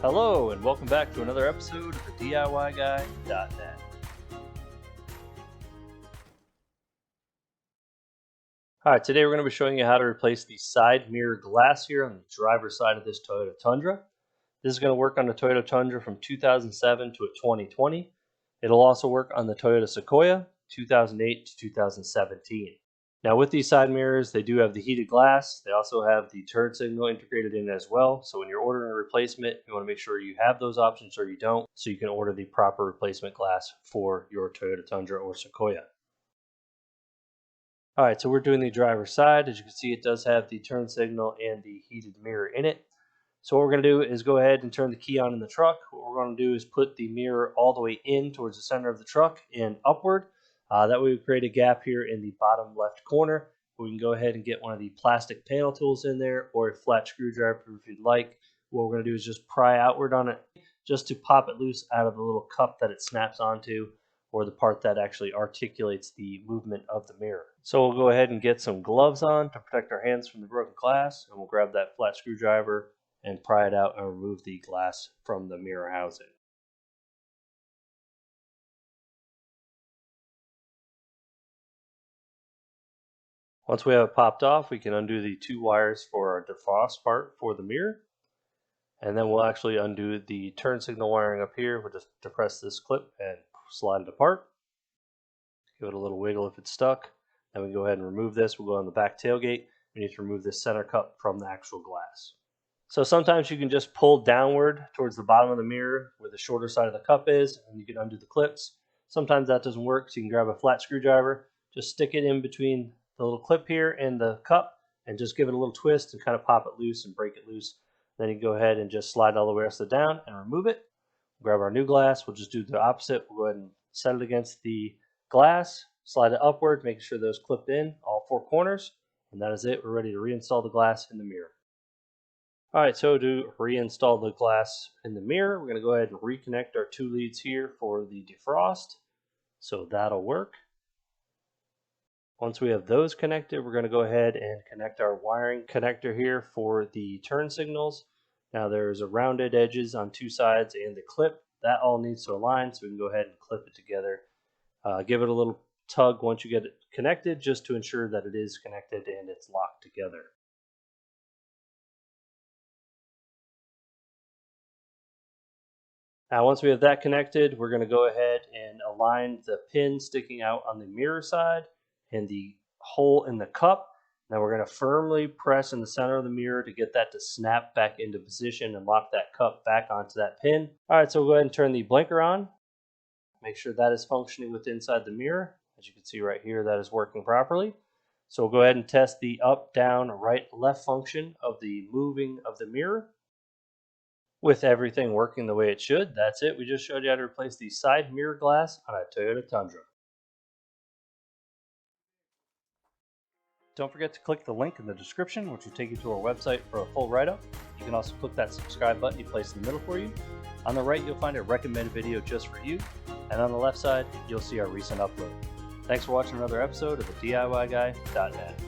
Hello and welcome back to another episode of the DIYguy.net. Alright, today we're going to be showing you how to replace the side mirror glass here on the driver's side of this Toyota Tundra. This is going to work on the Toyota Tundra from 2007 to a 2020. It'll also work on the Toyota Sequoia 2008 to 2017. Now with these side mirrors, they do have the heated glass. They also have the turn signal integrated in as well. So when you're ordering a replacement, you want to make sure you have those options or you don't, so you can order the proper replacement glass for your Toyota Tundra or Sequoia. Alright, so we're doing the driver's side. As you can see, it does have the turn signal and the heated mirror in it. So what we're going to do is go ahead and turn the key on in the truck. What we're going to do is put the mirror all the way in towards the center of the truck and upward. That way we create a gap here in the bottom left corner. We can go ahead and get one of the plastic panel tools in there or a flat screwdriver if you'd like. What we're going to do is just pry outward on it just to pop it loose out of the little cup that it snaps onto, or the part that actually articulates the movement of the mirror. So we'll go ahead and get some gloves on to protect our hands from the broken glass, and we'll grab that flat screwdriver and pry it out and remove the glass from the mirror housing. Once we have it popped off, we can undo the two wires for our defrost part for the mirror. And then we'll actually undo the turn signal wiring up here. We'll just depress this clip and slide it apart. Give it a little wiggle if it's stuck. Then we can go ahead and remove this. We'll go on the back tailgate. We need to remove this center cup from the actual glass. So sometimes you can just pull downward towards the bottom of the mirror where the shorter side of the cup is, and you can undo the clips. Sometimes that doesn't work, so you can grab a flat screwdriver, just stick it in between the little clip here and the cup, and just give it a little twist and kind of pop it loose and break it loose. Then you can go ahead and just slide all the way down and remove it. Grab our new glass. We'll just do the opposite. We'll go ahead and set it against the glass, slide it upward, making sure those clip in all four corners, and that is it. We're ready to reinstall the glass in the mirror. Alright, so to reinstall the glass in the mirror, we're going to go ahead and reconnect our two leads here for the defrost. So that'll work. Once we have those connected, we're going to go ahead and connect our wiring connector here for the turn signals. Now there's a rounded edges on two sides and the clip. That all needs to align, so we can go ahead and clip it together. Give it a little tug once you get it connected, just to ensure that it is connected and it's locked together. Now once we have that connected, we're going to go ahead and align the pin sticking out on the mirror side and the hole in the cup. Now we're going to firmly press in the center of the mirror to get that to snap back into position and lock that cup back onto that pin. Alright, so we'll go ahead and turn the blinker on. Make sure that is functioning with inside the mirror. As you can see right here, that is working properly. So we'll go ahead and test the up, down, right, left function of the moving of the mirror. With everything working the way it should, that's it. We just showed you how to replace the side mirror glass on a Toyota Tundra. Don't forget to click the link in the description, which will take you to our website for a full write-up. You can also click that subscribe button you placed in the middle for you. On the right, you'll find a recommended video just for you. And on the left side, you'll see our recent upload. Thanks for watching another episode of the DIYguy.net.